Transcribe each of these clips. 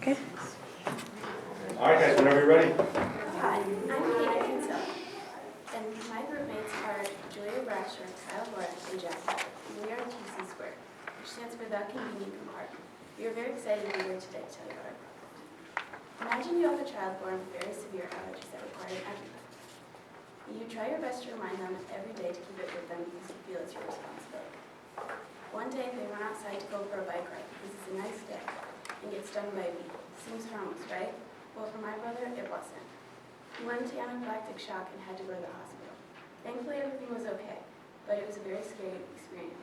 Okay. All right, guys, whenever you're ready. Hi, I'm Kate Kinsella, and my group mates are Julia Brasher, Kyle Laura, and Jack. We are TC Squared, which stands for The Convenient Compartment. We are very excited to be here today to tell you about our product. Imagine you have a child born with very severe allergies that require an EpiPen. You try your best to remind them every day to keep it with them because you feel it's your responsibility. One day they run outside to go for a bike ride because it's a nice day and get stung by a bee. Seems harmless, right? Well, for my brother, it wasn't. He went into anaphylactic shock and had to go to the hospital. Thankfully, everything was okay, but it was a very scary experience.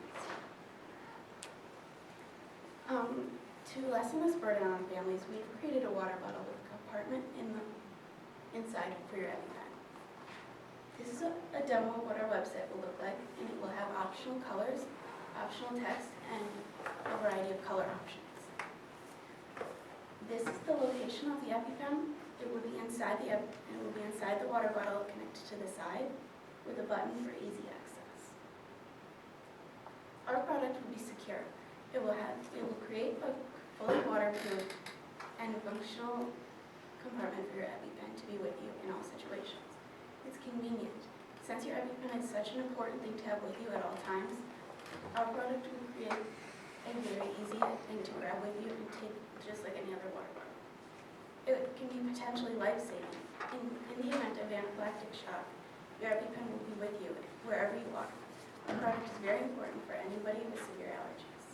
To lessen this burden on families, we've created a water bottle with a compartment inside for your EpiPen. This is a demo of what our website will look like, and it will have optional colors, optional text, and a variety of color options. This is the location of the EpiPen. It will be inside the water bottle connected to the side with a button for easy access. Our product will be secure. It will create a fully waterproof and functional compartment for your EpiPen to be with you in all situations. It's convenient. Since your EpiPen is such an important thing to have with you at all times, our product will create a very easy thing to grab with you and take just like any other water bottle. It can be potentially life-saving. In the event of anaphylactic shock, your EpiPen will be with you wherever you are. Our product is very important for anybody with severe allergies.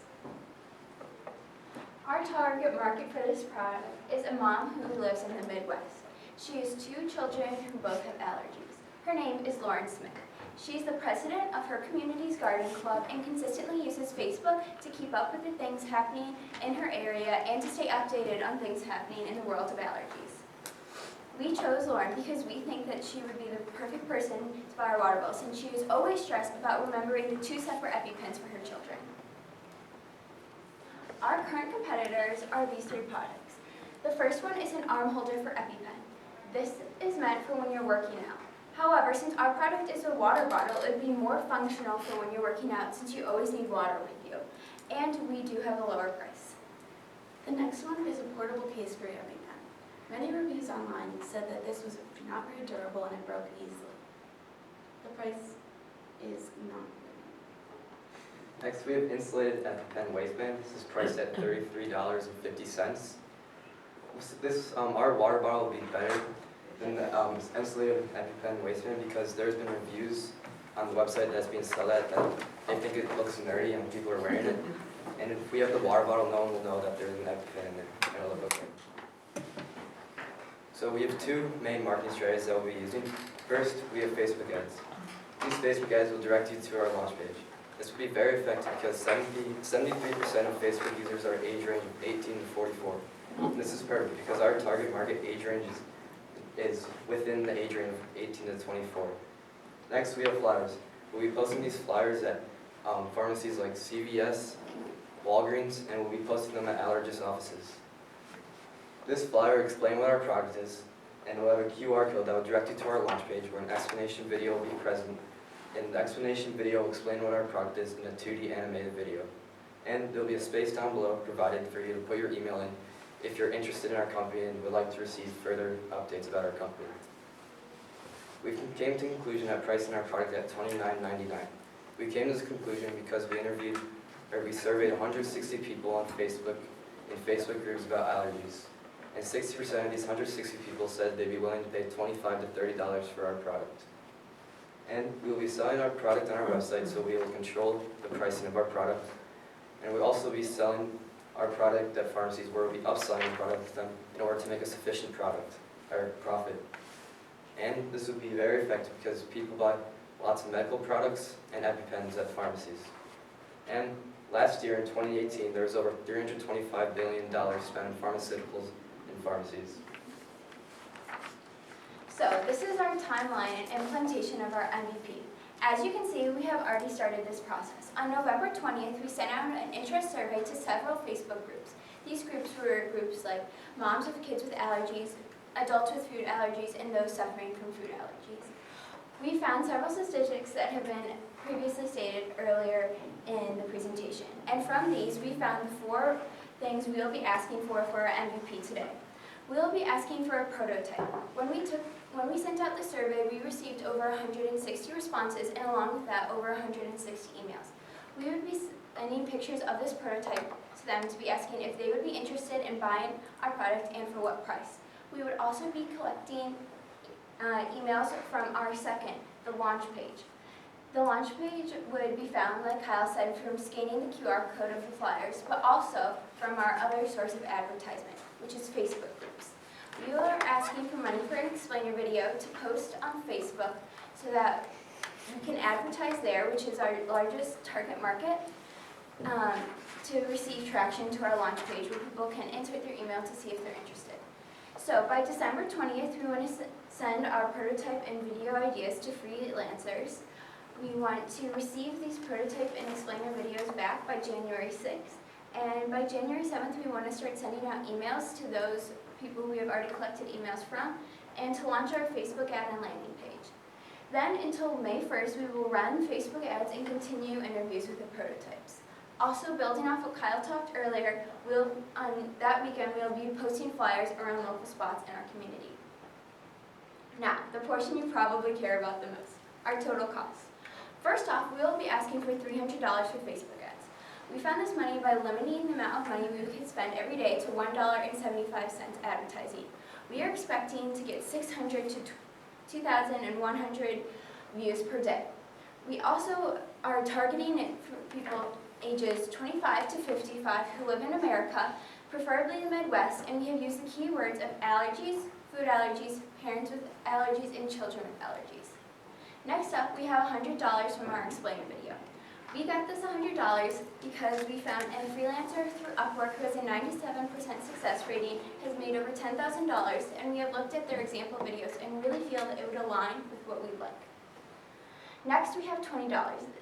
Our target market for this product is a mom who lives in the Midwest. She has 2 children who both have allergies. Her name is Lauren Smith. She's the president of her community's garden club and consistently uses Facebook to keep up with the things happening in her area and to stay updated on things happening in the world of allergies. We chose Lauren because we think that she would be the perfect person to buy our water bottle, since she is always stressed about remembering the 2 separate EpiPens for her children. Our current competitors are these 3 products. The first one is an arm holder for EpiPen. This is meant for when you're working out. However, since our product is a water bottle, it would be more functional for when you're working out, since you always need water with you. And we do have a lower price. The next one is a portable case for your EpiPen. Many reviews online said that this was not very durable and it broke easily. The price is not good. Next, we have insulated EpiPen waistband. This is priced at $33.50. Our water bottle will be better than the insulated EpiPen waistband because there's been reviews on the website that's being sold at that they think it looks nerdy and people are wearing it. And if we have the water bottle, no one will know that there's an EpiPen in there, and it'll look okay. So we have 2 main marketing strategies that we'll be using. First, we have Facebook ads. These Facebook ads will direct you to our launch page. This will be very effective because 73% of Facebook users are age range of 18 to 44. And this is perfect because our target market age range is within the age range of 18 to 24. Next, we have flyers. We'll be posting these flyers at pharmacies like CVS, Walgreens, and we'll be posting them at allergist offices. This flyer will explain what our product is, and we'll have a QR code that will direct you to our launch page where an explanation video will be present. And the explanation video will explain what our product is in a 2D animated video. And there will be a space down below provided for you to put your email in if you're interested in our company and would like to receive further updates about our company. We came to the conclusion that pricing our product at $29.99. We came to this conclusion because we surveyed 160 people on Facebook in Facebook groups about allergies. And 60% of these 160 people said they'd be willing to pay $25 to $30 for our product. And we will be selling our product on our website, so we will control the pricing of our product. And we'll also be selling our product at pharmacies where we'll be upselling the product to them in order to make a sufficient profit. And this would be very effective because people buy lots of medical products and EpiPens at pharmacies. And last year, in 2018, there was over $325 billion spent on pharmaceuticals in pharmacies. So this is our timeline and implementation of our MVP. As you can see, we have already started this process. On November 20th, we sent out an interest survey to several Facebook groups. These groups were groups like moms of kids with allergies, adults with food allergies, and those suffering from food allergies. We found several statistics that have been previously stated earlier in the presentation. And from these, we found 4 things we will be asking for our MVP today. We will be asking for a prototype. When we sent out the survey, we received over 160 responses, and along with that, over 160 emails. We would be sending pictures of this prototype to them to be asking if they would be interested in buying our product and for what price. We would also be collecting emails from our second, the launch page. The launch page would be found, like Kyle said, from scanning the QR code of the flyers, but also from our other source of advertisement, which is Facebook groups. We are asking for money for an explainer video to post on Facebook so that we can advertise there, which is our largest target market, to receive traction to our launch page where people can insert their email to see if they're interested. So by December 20th, we want to send our prototype and video ideas to freelancers. We want to receive these prototype and explainer videos back by January 6th. And by January 7th, we want to start sending out emails to those people we have already collected emails from, and to launch our Facebook ad and landing page. Then until May 1st, we will run Facebook ads and continue interviews with the prototypes. Also, building off what Kyle talked earlier, on that weekend we'll be posting flyers around local spots in our community. Now, the portion you probably care about the most, our total cost. First off, we will be asking for $300 for Facebook ads. We found this money by limiting the amount of money we could spend every day to $1.75 advertising. We are expecting to get 600 to 2,100 views per day. We also are targeting it for people ages 25 to 55 who live in America, preferably the Midwest, and we have used the keywords of allergies, food allergies, parents with allergies, and children with allergies. Next up, we have $100 from our explainer video. We got this $100 because we found a freelancer through Upwork who has a 97% success rating, has made over $10,000, and we have looked at their example videos and really feel that it would align with what we like. Next, we have $20.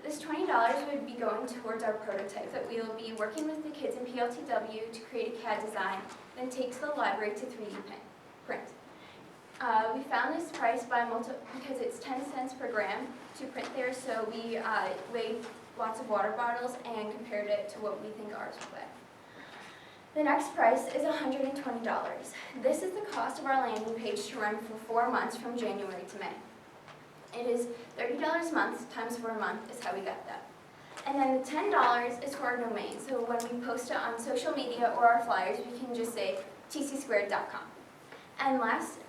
This $20 would be going towards our prototype that we will be working with the kids in PLTW to create a CAD design, then take to the library to 3D print. We found this price because it's 10 cents per gram to print there, so we weighed lots of water bottles and compared it to what we think ours would weigh. The next price is $120. This is the cost of our landing page to run for 4 months from January to May. It is $30 a month times 4 months is how we got that. And then the $10 is for our domain. So when we post it on social media or our flyers, we can just say tcsquared.com. And last,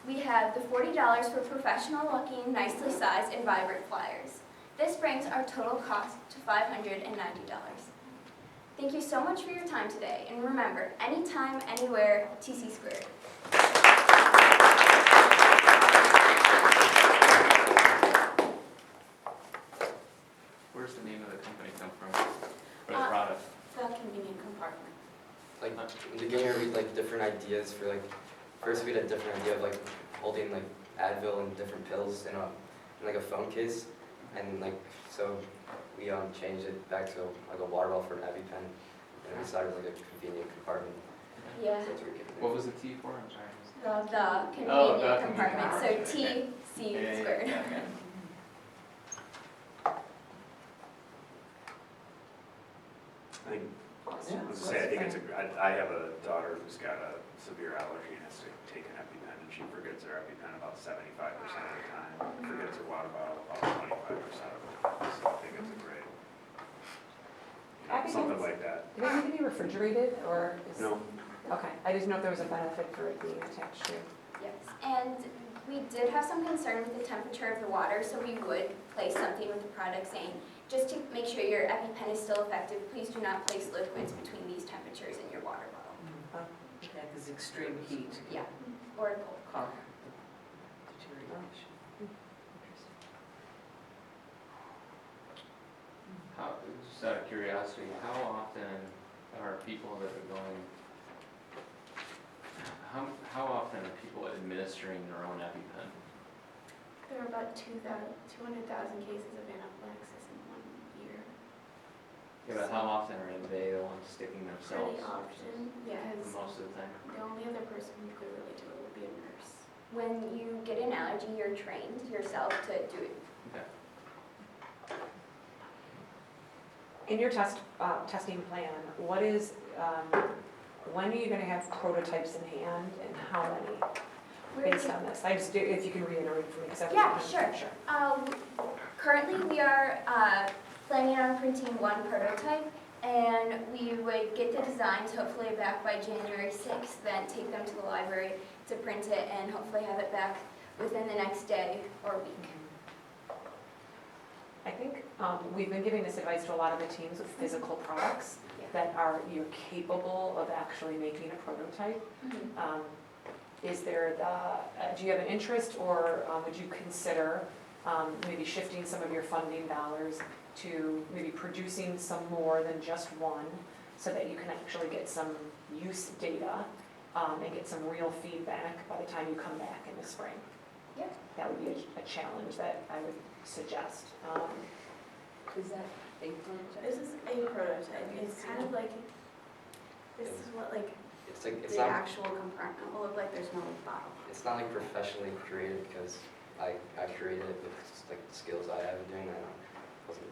we have the $40 for professional looking, nicely sized, and vibrant flyers. This brings our total cost to $590. Thank you so much for your time today. And remember, anytime, anywhere, TC Squared. Where's the name of the company come from? For the product? The convenient compartment. Like in the beginning, we had different ideas for first we had a different idea of holding Advil and different pills in a phone case, and so we changed it back to a water bottle for an EpiPen, and we decided a convenient compartment. Yeah. So that's where we get the What name. was the T for? I'm sorry. The convenient the compartment, so convenient TC squared. Okay. I think it's daughter who's got a severe allergy and has to take an EpiPen, and she forgets her EpiPen about 75% of the time. Forgets her water bottle about 25% of the time. So I think it's a great, something EpiPens, like that. do they need to be refrigerated, or is? No. Okay, I just know if there was a benefit for it being attached to. Yes, and we did have some concern with the temperature of the water, so we would place something with the product saying, just to make sure your EpiPen is still effective, please do not place liquids between these temperatures in your water bottle. Yeah, because extreme heat. Yeah, or cold. Deterioration. Just out of curiosity, how often are people that are going, how often are people administering their own EpiPen? There are about 200,000 cases of anaphylaxis in 1 year. Yeah, but how often are they the ones sticking themselves? Pretty often, because Most of the time. the only other person who could really do it would be a nurse. When you get an allergy, you're trained yourself to do it. Okay. In your testing plan, what is, when are you gonna have prototypes in hand and how many based on this? If you can reiterate for me, because I Yeah, wasn't sure. Currently, we are planning on printing one prototype, and we would get the designs hopefully back by January 6th, then take them to the library to print it, and hopefully have it back within the next day or week. I think we've been giving this advice to a lot of the teams with physical products that you're capable of actually making a prototype. Is there do you have an interest, or would you consider maybe shifting some of your funding dollars to maybe producing some more than just one, so that you can actually get some use data and get some real feedback by the time you come back in the spring? Yeah. That would be a challenge that I would suggest. Is that a prototype? This is a prototype. It's kind of like, this is what like It's like, the actual compartment will look like. There's no bottle. it's not like professionally created because I created it with just like the skills I have in doing that. It wasn't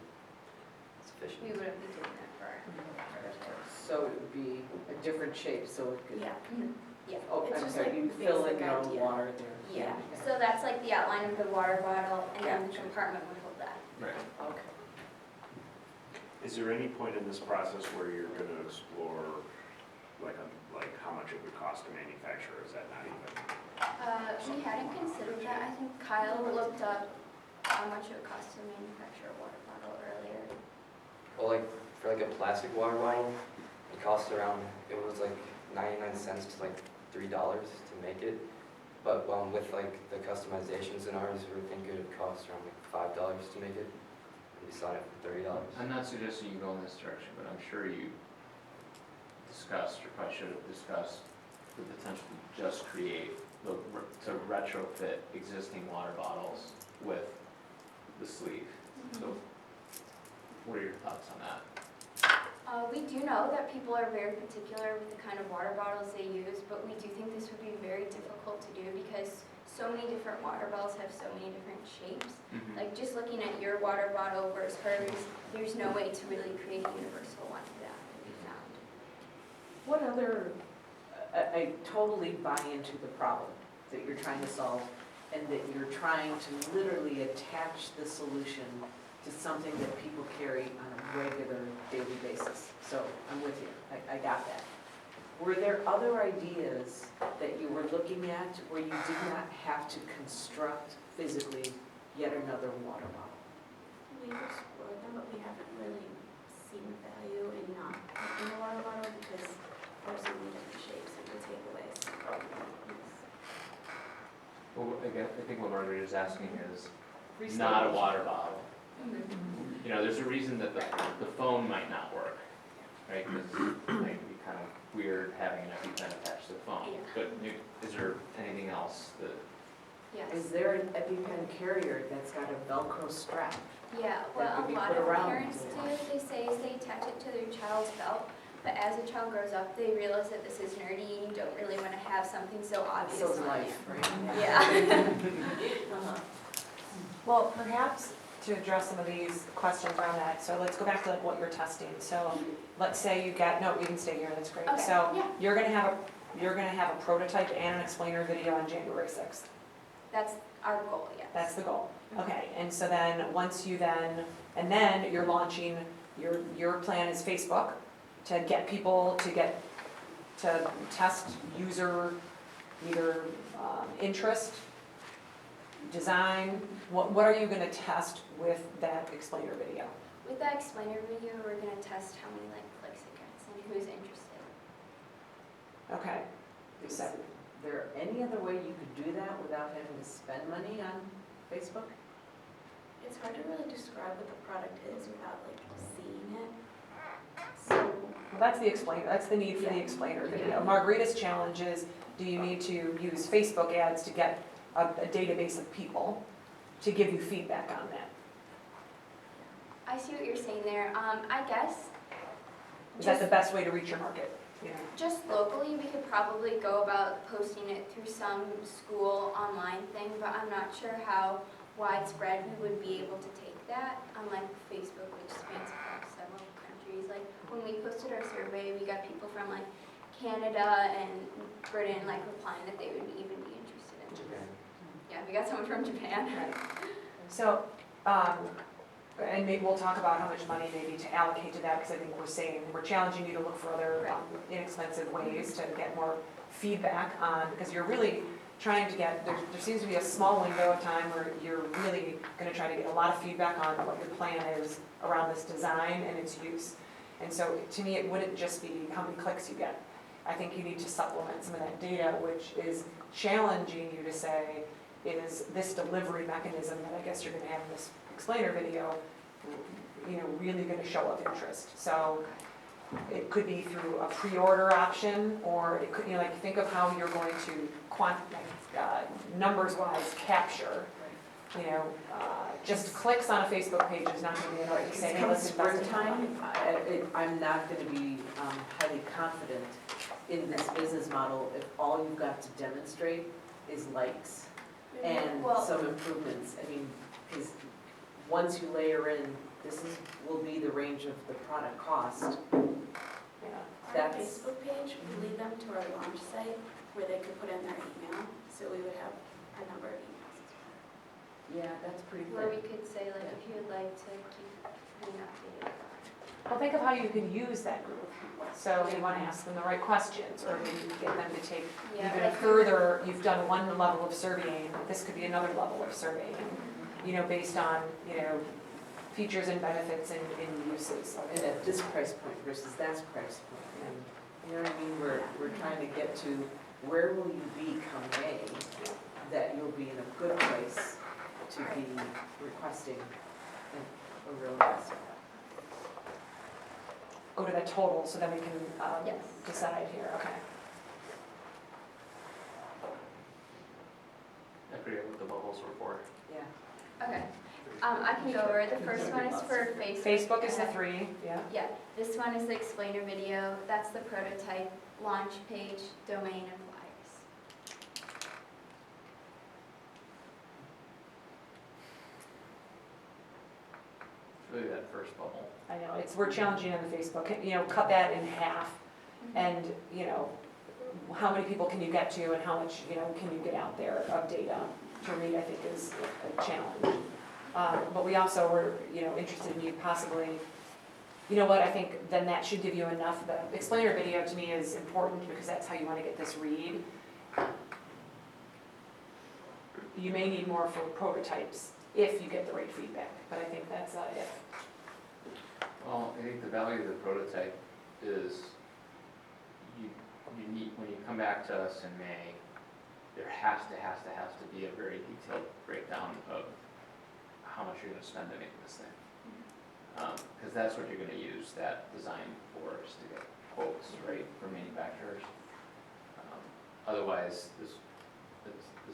sufficient. We wouldn't be doing that for our prototype. So it would be a different shape, so it could. Yeah. Yeah. Oh, It's I'm just sorry, like you fill in basic your own idea. water there. Yeah, so that's like the outline of the water bottle, and then the Gotcha. compartment would hold that. Right. Okay. Is there any point in this process where you're gonna explore, like how much it would cost to manufacture, or is that not even? We hadn't considered that. I think Kyle looked up how much it would cost to manufacture a water bottle earlier. Well, like for like a plastic water bottle, it costs around, it was like 99 cents to like $3 to make it. But with like the customizations in ours, we think it would cost around like $5 to make it. And we saw it for $30. I'm not suggesting you go in this direction, but I'm sure you discussed, or probably should have discussed, the potential to just create, to retrofit existing water bottles with the sleeve. So what are your thoughts on that? We do know that people are very particular with the kind of water bottles they use, but we do think this would be very difficult to do because so many different water bottles have so many different shapes. Like just looking at your water bottle versus hers, there's no way to really create a universal one for that to be found. What other, I totally buy into the problem that you're trying to solve, and that you're trying to literally attach the solution to something that people carry on a regular daily basis. So I'm with you, I got that. Were there other ideas that you were looking at where you did not have to construct physically yet another water bottle? We've explored them, but we haven't really seen value in not making a water bottle because there's so many different shapes it would take away. Well, again, I think what Marguerite is asking is not a water bottle. You know, there's a reason that the phone might not work, right? Because it might be kind of weird having an EpiPen attached to the phone. Yeah. But is there anything else that, Yes. Is there an EpiPen carrier that's got a Velcro strap? Yeah, that what could a be lot put of around? parents do, they say, is they attach it to their child's belt, but as the child grows up, they realize that this is nerdy and you don't really want to have something so obvious So on life, you. right? Yeah. Well, perhaps to address some of these questions around that, so let's go back to like what you're testing. So let's say you get, no, we can stay here, that's great. Okay, So yeah. you're gonna have a prototype and an explainer video on January 6th. That's our goal, yes. That's the goal. Okay, and so then, and then you're launching, your plan is Facebook to get people to test user either interest, design, what are you gonna test with that explainer video? With that explainer video, we're going to test how many clicks it gets and who's interested. Okay, Is so, there any other way you could do that without having to spend money on Facebook? It's hard to really describe what the product is without seeing it. So well, that's the explainer, that's the need for the explainer video. Margarita's challenge is, do you need to use Facebook ads to get a database of people to give you feedback on that? I see what you're saying there. I guess Is that the best way to reach your market? Yeah. just locally, we could probably go about posting it through some school online thing, but I'm not sure how widespread we would be able to take that, unlike Facebook, which spans across several kind of countries. Like when we posted our survey, we got people from like Canada and Britain like replying that they would even be interested in this. Japan. Yeah, we got someone from Japan. So, and maybe we'll talk about how much money maybe to allocate to that, because I think we're challenging you to look for other inexpensive ways to get more feedback on, because you're really trying to get, there seems to be a small window of time where you're really gonna try to get a lot of feedback on what your plan is around this design and its use. And so to me, it wouldn't just be how many clicks you get. I think you need to supplement some of that data, which is challenging you to say, is this delivery mechanism that I guess you're gonna have in this explainer video, really gonna show up interest? So it could be through a pre-order option, or it could, like, think of how you're going to numbers-wise capture, just clicks on a Facebook page is not gonna be enough to say, hey, let's invest in Springtime, I'm not gonna be highly confident in this business model if all you've got to demonstrate is likes and Well, some improvements. I mean, because once you layer in, will be the range of the product cost. Our That's- Facebook page, we lead them to our launch site where they could put in their email, so we would have a number of emails as well. Yeah, that's pretty where we good. could say like if you would like to keep being updated. Well, think of how you can use that group. So you want to ask them the right questions, or maybe get them to take Yeah, even like- further, you've done one level of surveying, this could be another level of surveying, based on, features and benefits and uses. And at this price point versus that price point. And you know what I mean? We're trying to get to where will you be come May, that you'll be in a good place to be requesting a real investment. Go to the total, so then we can Yes. decide here, okay. I forget what the bubbles were for. Yeah. Okay, I can go over, the first one is for Facebook. Facebook is the 3, yeah. Yeah, this one is the explainer video, that's the prototype, launch page, domain, and flyers. It's really that first bubble. I know, we're challenging on the Facebook, cut that in half, and, how many people can you get to, and how much, can you get out there of data to read, I think is a challenge. But we also were, interested in you possibly, I think then that should give you enough. The explainer video to me is important because that's how you want to get this read. You may need more for prototypes if you get the right feedback, but I think that's a if. Well, I think the value of the prototype is you need, when you come back to us in May, there has to be a very detailed breakdown of how much you're gonna spend to make this thing. Because that's what you're gonna use that design for, is to get quotes, right, from manufacturers. Otherwise, this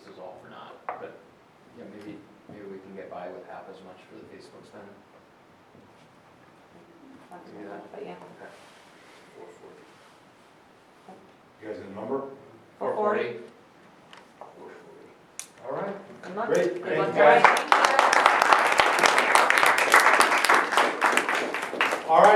is all for naught. But, maybe we can get by with half as much for the Facebook spend. Do that. But yeah. Okay. 440. You guys got a number? 440. All right. Good luck. Great. Good Thank luck, you, guys. guys. All right.